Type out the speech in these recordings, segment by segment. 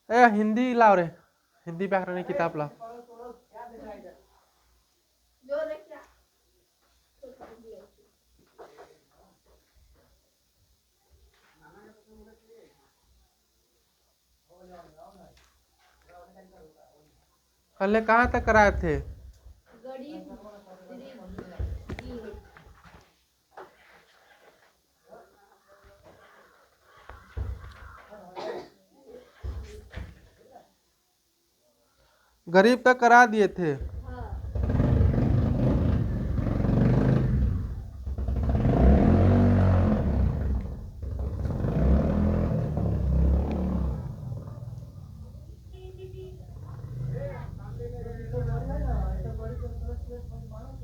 ए हिंदी लाओ रे, हिंदी व्याकरण की किताब लाओ। कल कहाँ तक कराए थे? गरीब तक करा दिए थे।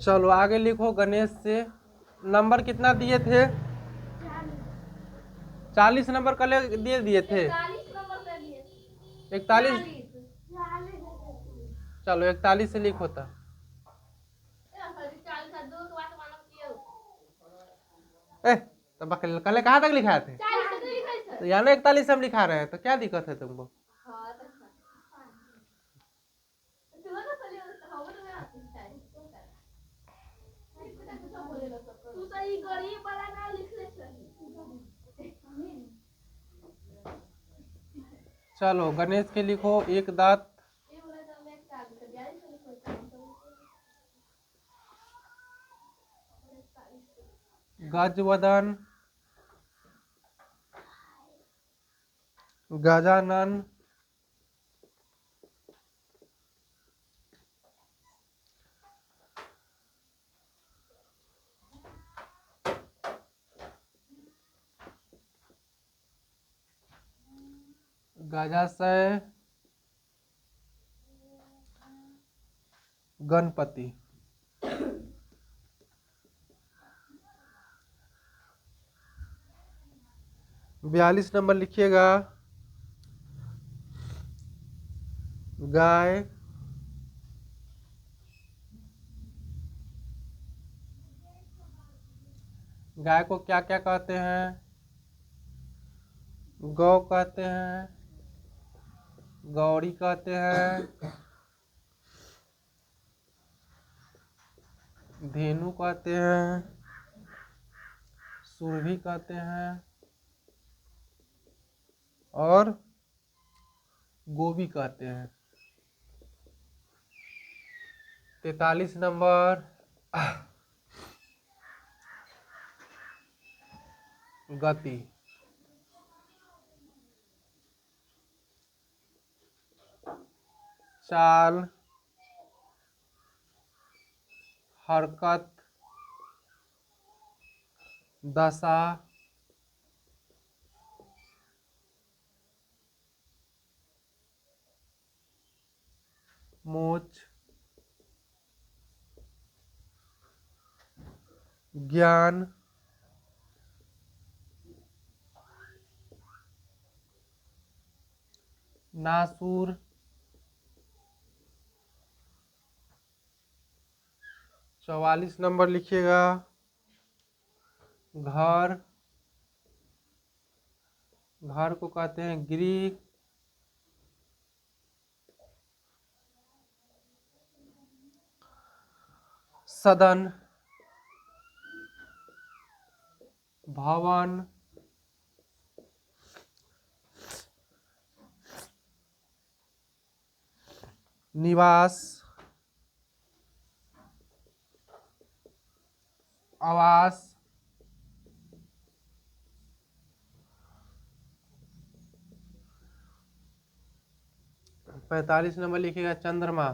चलो आगे लिखो गणेश से। नंबर कितना दिए थे? 40 नंबर कल दिए दिए थे। 41। चलो 41 से लिखो था। तो कल कहाँ तक लिखाए थे? तो यहाँ 41 हम लिखा रहे हैं, तो क्या दिक्कत है तुमको? चलो गणेश के लिखो एक दांत। गजवदन, गजानन, गजाशय, गणपति। 42 नंबर लिखिएगा। गाय, गाय को क्या क्या कहते हैं? गौ कहते हैं, गौरी कहते हैं, धेनु कहते हैं, सुरभि कहते हैं और गोभी कहते हैं। 43 नंबर गति। चाल, हरकत, दशा, मोच, ज्ञान, नासूर, 44 नंबर लिखिएगा। घर, घर को कहते हैं गृह। सदन, भवन, निवास, आवास, 45 नंबर लिखिएगा। चंद्रमा,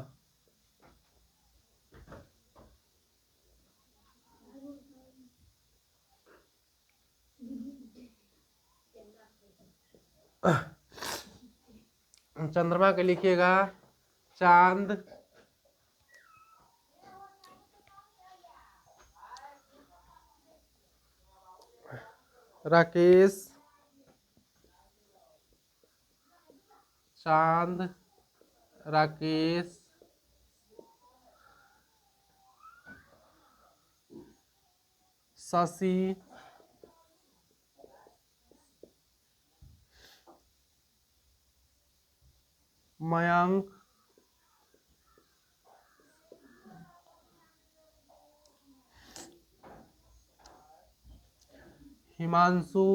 चंद्रमा के लिखिएगा चांद, राकेश, चांद, राकेश, शशि, हिमांशु,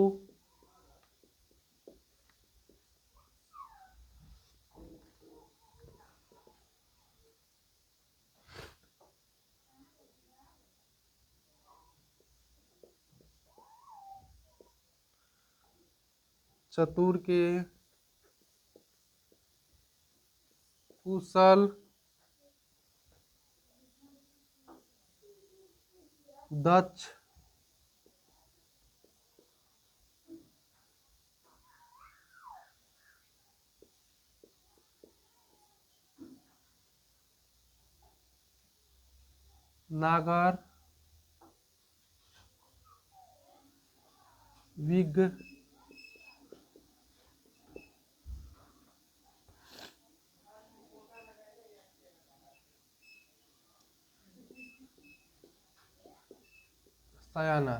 चतुर के, कुशल, दक्ष, नागर, विज्ञ, सयाना।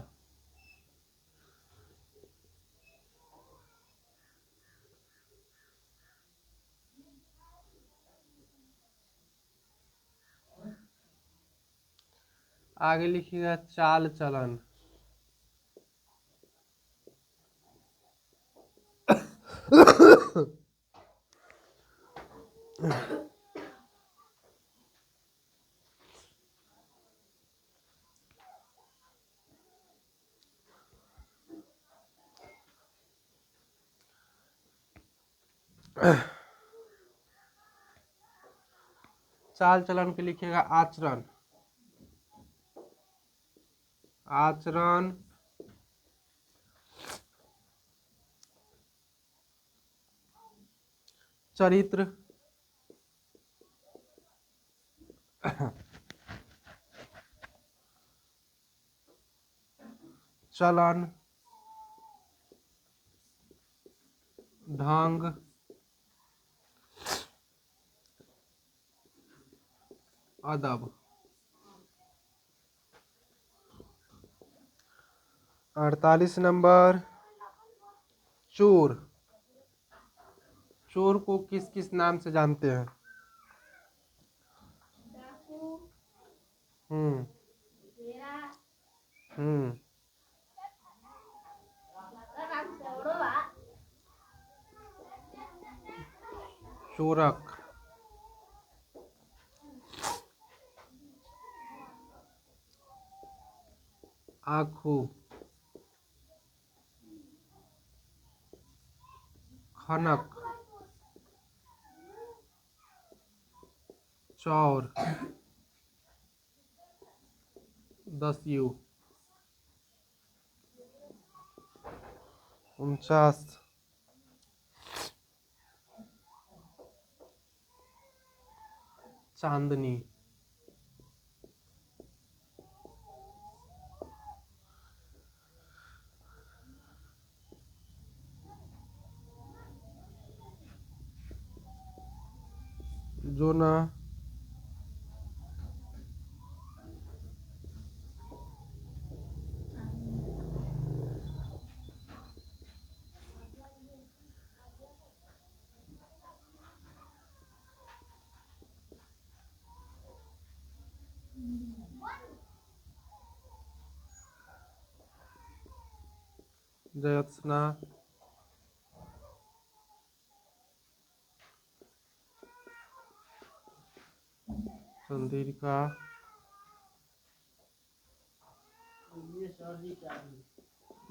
आगे लिखिएगा चाल चलन। चाल चलन के लिखिएगा आचरण। आचरण, चरित्र, चलन, ढंग, अदब। 48 नंबर, चोर। चोर को किस किस नाम से जानते हैं? हम्म हम्म चोरक, आखू, खनक, चौर, दस्यु। 49, चांदनी। जोना, जयत्सना, चंद्रिका,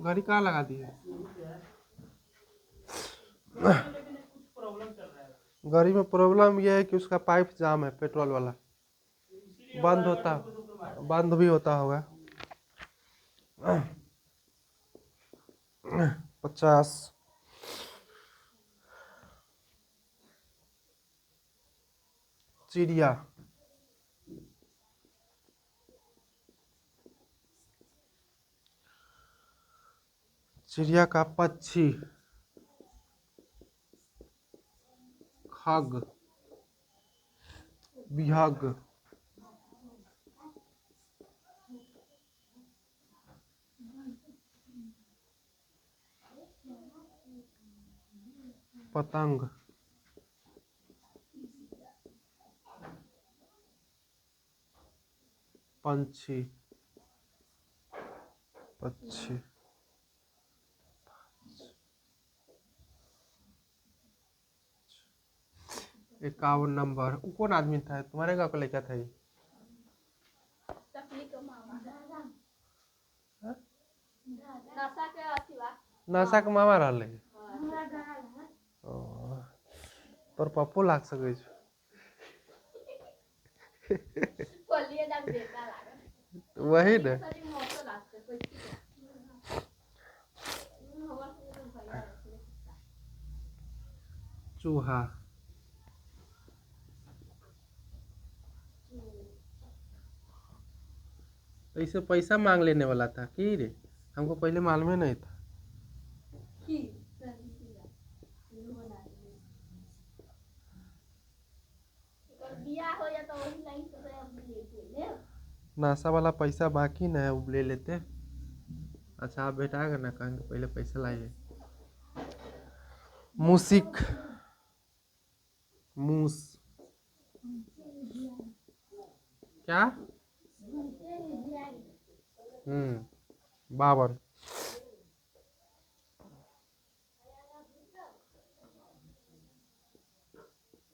घड़ी कहाँ लगा दी है? गाड़ी में प्रॉब्लम यह है कि उसका पाइप जाम है, पेट्रोल वाला बंद भी होता होगा। 50, चिड़िया। चिड़िया का पक्षी, खग, विहग, पतंग, पंछी, पक्षी। 51 नंबर। वो कौन आदमी था? तुम्हारे गाँव का लड़का था ये? हाँ? नशा के मामा रहले। तोर पप्पो लाग सके छ। वही न। चूहा। ऐसे पैसा मांग लेने वाला था कि रे? हमको पहले मालूम ही नहीं था। नासा वाला पैसा बाकी न है, वो ले लेते। अच्छा आप भेटाएगा ना, कहेंगे पहले पैसा लाइए। मूसिक। मूस। क्या? 52।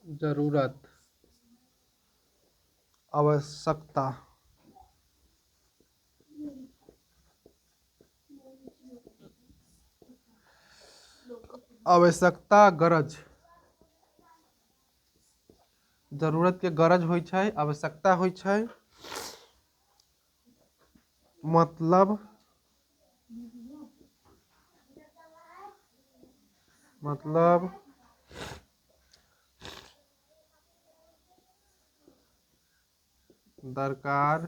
जरूरत। आवश्यकता। आवश्यकता गरज। जरूरत के गरज होइ छै, आवश्यकता होइ छै। मतलब। मतलब दरकार।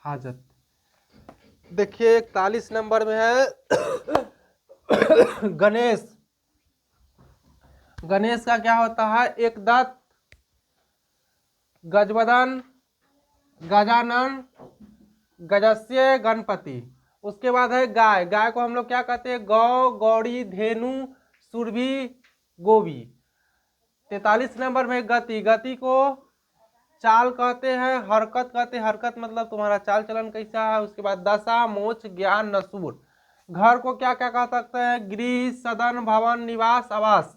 हाजत। देखिए 41 नंबर में है गणेश। गणेश का क्या होता है? एक दत्त, गजवदन, गजानन, गजस्य, गणपति। उसके बाद है गाय। गाय को हम लोग क्या कहते हैं? गौ, गौड़ी, धेनु, सुरभि, गोवी। 43 नंबर में गति। गति को चाल कहते हैं, हरकत कहते हैं। हरकत मतलब तुम्हारा चाल चलन कैसा है। उसके बाद दशा, मोक्ष, ज्ञान, नसूर। घर को क्या क्या कह सकते हैं? गृह, सदन, भवन, निवास, आवास।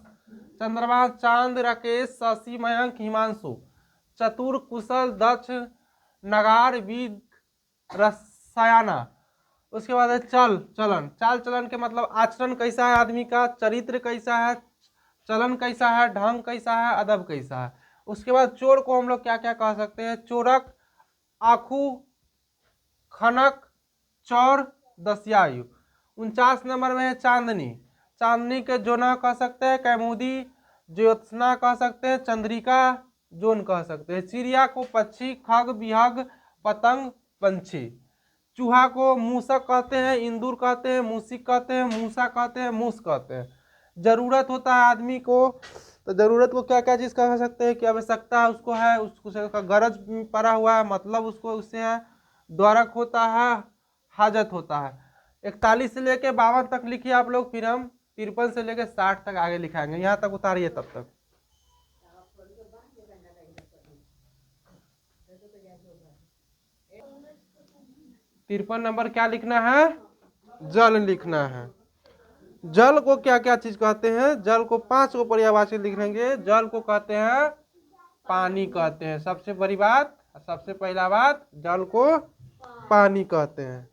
चंद्रमा, चांद, राकेश, शशि, मयंक, हिमांशु। चतुर, कुशल, दक्ष, नगार, विद, रसायना। उसके बाद है चल चलन। चाल चलन के मतलब आचरण कैसा है आदमी का, चरित्र कैसा है, चलन कैसा है, ढंग कैसा है, अदब कैसा है। उसके बाद चोर को हम लोग क्या क्या कह सकते हैं? चोरक, आखू, खनक, चौर, दस्यायु। 49 नंबर में है चांदनी। चांदनी के जोना कह सकते हैं, कैमुदी, ज्योत्सना कह सकते हैं, चंद्रिका, जोन कह सकते हैं। चिड़िया को पक्षी, खग, बिहग, पतंग, पंछी। चूहा को मूसक कहते हैं, इंदूर कहते हैं, मूसिक कहते हैं, मूसा कहते हैं, मूस कहते हैं। जरूरत होता है आदमी को, तो जरूरत को क्या क्या चीज कह सकते हैं कि आवश्यकता उसको है, उसको गरज पड़ा हुआ है, मतलब उसको उससे है। द्वारक होता है, हाजत होता है। 41 से लेके 52 तक लिखिए आप लोग, फिर हम 53 से लेके 60 तक आगे लिखाएंगे। यहाँ तक उतारिए तब तक। 53 नंबर क्या लिखना है? जल लिखना है। जल को क्या क्या चीज कहते हैं? जल को 5 को पर्यायवाची लिखेंगे। जल को कहते हैं पानी कहते हैं। सबसे बड़ी बात, सबसे पहला बात, जल को पानी कहते हैं।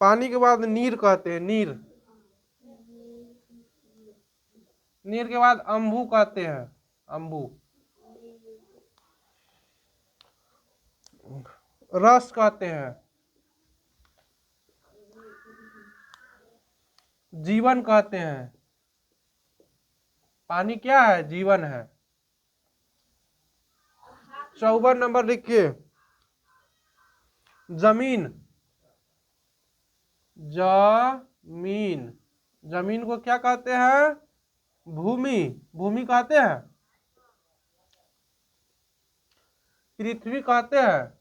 पानी के बाद नीर कहते हैं। नीर। नीर के बाद अम्बू कहते हैं। अम्बू। रस कहते हैं। जीवन कहते हैं। पानी क्या है? जीवन है। 54 नंबर लिखिए। जमीन। जमीन। जमीन को क्या कहते हैं? भूमि। भूमि कहते हैं। पृथ्वी कहते हैं।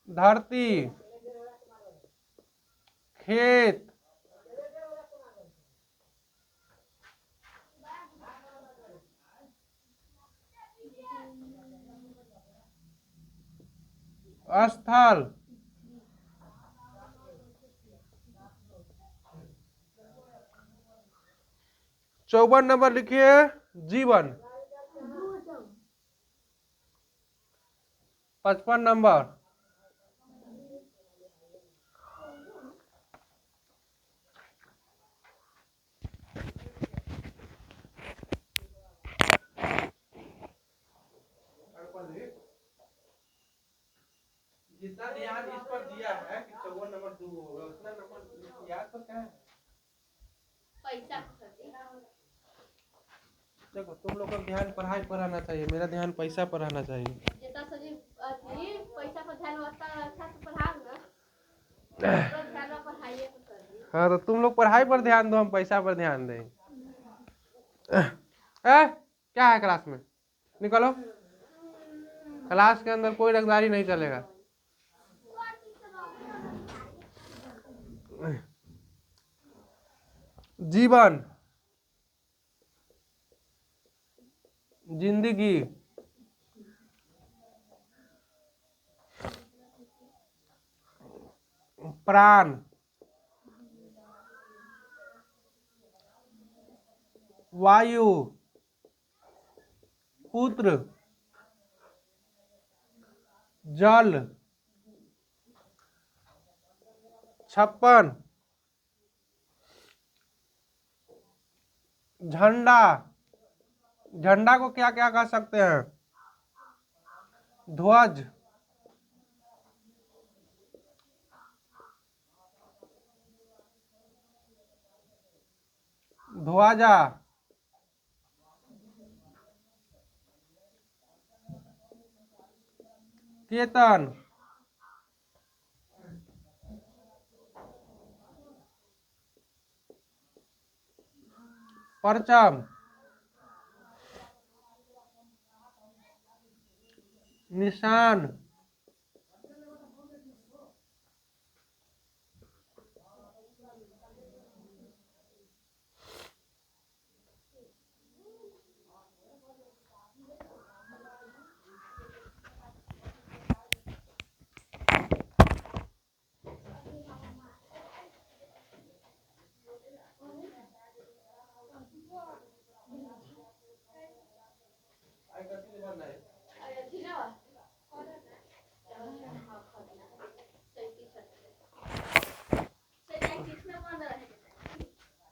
धरती। खेत। स्थल। 54 नंबर लिखिए जीवन। 55 नंबर जितना ध्यान इस पर दिया है कि 54 नंबर 2 होगा उतना नंबर याद तो क्या है। पैसा देखो तुम लोग का ध्यान पढ़ाई पर रहना चाहिए, मेरा ध्यान पैसा पर रहना चाहिए। जितना सही पैसा पर ध्यान होता है अच्छा से पढ़ाओ ना। हाँ तो तुम लोग पढ़ाई पर ध्यान दो, हम पैसा पर ध्यान दें। क्या है क्लास में, निकलो। क्लास के अंदर कोई रंगदारी नहीं चलेगा। जीवन, जिंदगी, प्राण, वायु, पुत्र, जल, 56, झंडा। झंडा को क्या क्या कह सकते हैं, ध्वज, ध्वजा, केतन, परचम, निशान,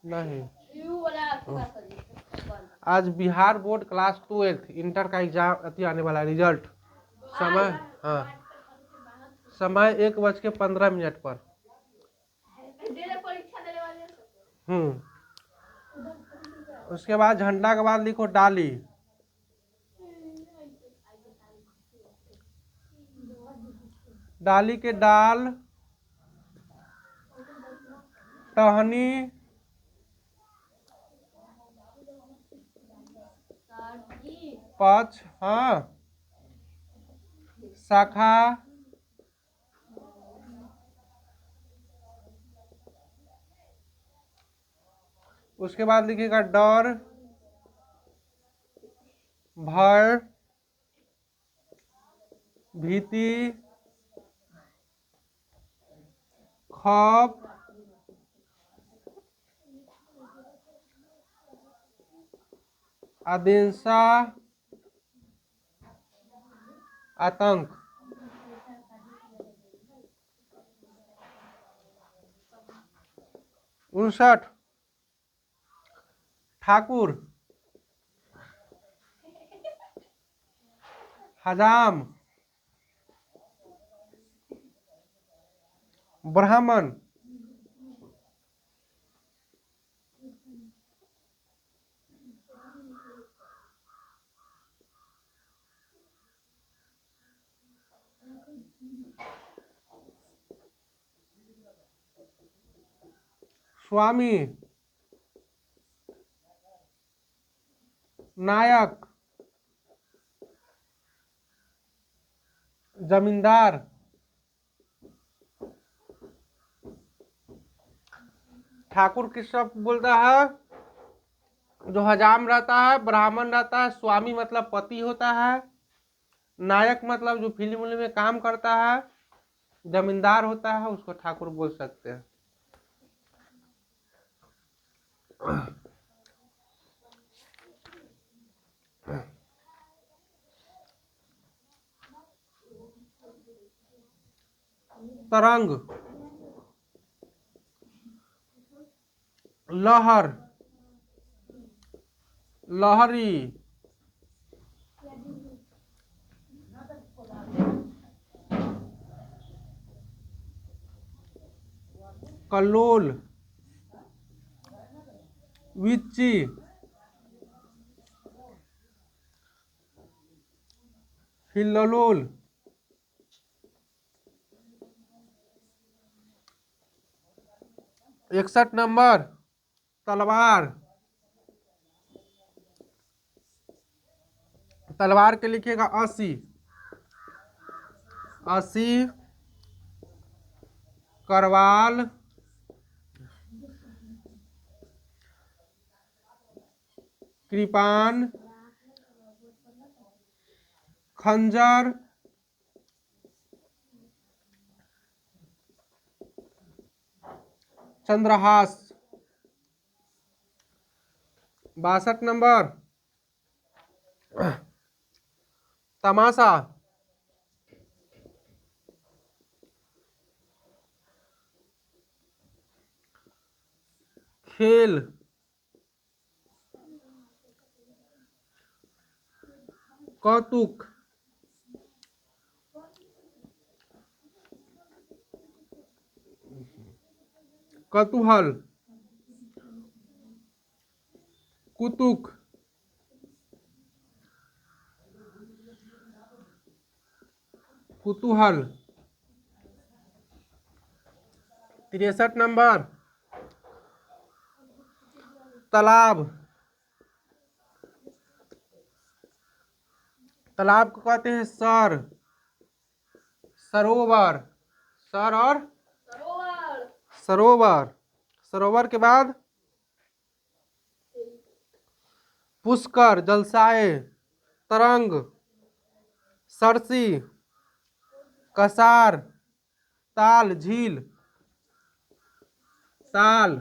नहीं। आज बिहार बोर्ड क्लास 12 इंटर का एग्जाम अति आने वाला है, रिजल्ट। समय, हाँ समय 1:15 पर। उसके बाद झंडा के बाद लिखो डाली। डाली के डाल, टहनी, पक्ष, हाँ शाखा, उसके बाद लिखिएगा डर, भय, भीति, खौफ, आदिशा, आतंक। 59 ठाकुर, हजाम, ब्राह्मण, स्वामी, नायक, जमींदार, ठाकुर किस सब बोलता है, जो हजाम रहता है, ब्राह्मण रहता है, स्वामी मतलब पति होता है, नायक मतलब जो फिल्म में काम करता है, जमींदार होता है उसको ठाकुर बोल सकते हैं। तरंग, लहर, लहरी, कल्लोल, विच्ची, हिल्लोल, 61 नंबर तलवार, तलवार के लिखिएगा 80, 80, करवाल, कृपान, खंजर, चंद्रहास। 62 नंबर तमाशा, खेल, कौतुक, कौतूहल, कुतुक, कुतूहल। 63 नंबर तालाब, तालाब को कहते हैं सर, सरोवर, सर और सरोवर। सरोवर के बाद पुष्कर, जलसाए, तरंग, सरसी, कसार, ताल, झील, ताल,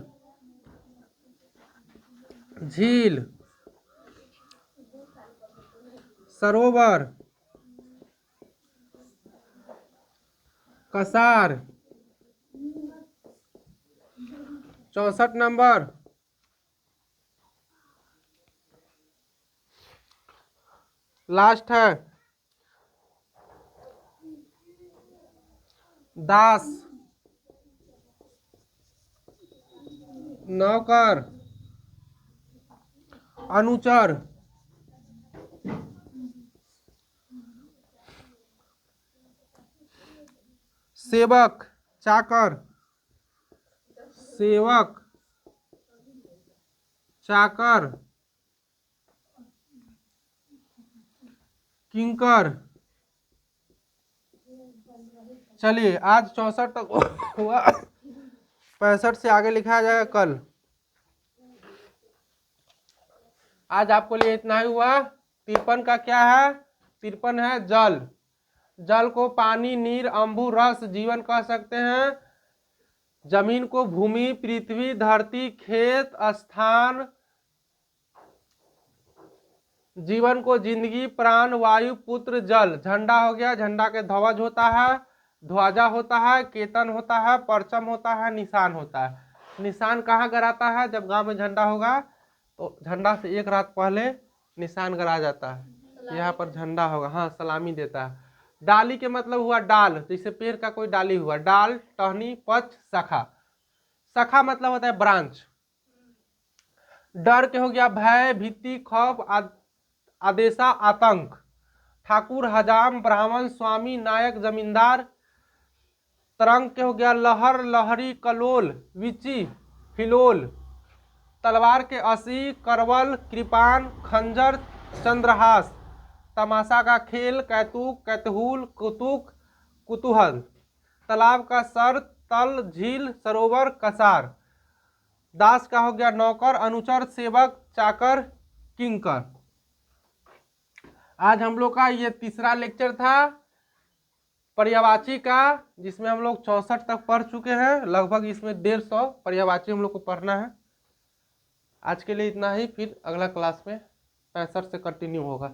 झील, सरोवर, कसार। 64 नंबर लास्ट है दास, नौकर, अनुचर, सेवक, चाकर, सेवक, चाकर, किंकर। चलिए आज 64 तक हुआ, 65 से आगे लिखा जाएगा कल। आज आपको लिए इतना ही हुआ। 53 का क्या है? 53 है जल। जल को पानी, नीर, अम्बु, रस, जीवन कह सकते हैं। जमीन को भूमि, पृथ्वी, धरती, खेत, स्थान। जीवन को जिंदगी, प्राण, वायु, पुत्र, जल। झंडा हो गया, झंडा के ध्वज होता है, ध्वजा होता है, केतन होता है, परचम होता है, निशान होता है। निशान कहाँ गड़ाता है? जब गांव में झंडा होगा तो झंडा से एक रात पहले निशान गड़ा जाता है। यहाँ पर झंडा होगा, हाँ सलामी देता है। डाली के मतलब हुआ डाल, जैसे पेड़ का कोई डाली हुआ, डाल, टहनी, पक्ष, शाखा। शाखा मतलब होता है ब्रांच। डर के हो गया भय, भीति, खौफ, आदेशा, आतंक। ठाकुर, हजाम, ब्राह्मण, स्वामी, नायक, जमींदार। तरंग के हो गया लहर, लहरी, कलोल, विची, हिलोल। तलवार के 80, करवल, कृपान, खंजर, चंद्रहास। तमाशा का खेल, कैतुक, कैतहूल, कुतुक, कुतूहल। तालाब का सर, तल, झील, सरोवर, कसार। दास का हो गया नौकर, अनुचर, सेवक, चाकर, किंकर। आज हम लोग का ये तीसरा लेक्चर था। पर्यायवाची का, जिसमें हम लोग 64 तक पढ़ चुके हैं, लगभग इसमें 150 पर्यायवाची हम लोग को पढ़ना है। आज के लिए इतना ही, फिर अगला क्लास में 65 से कंटिन्यू होगा।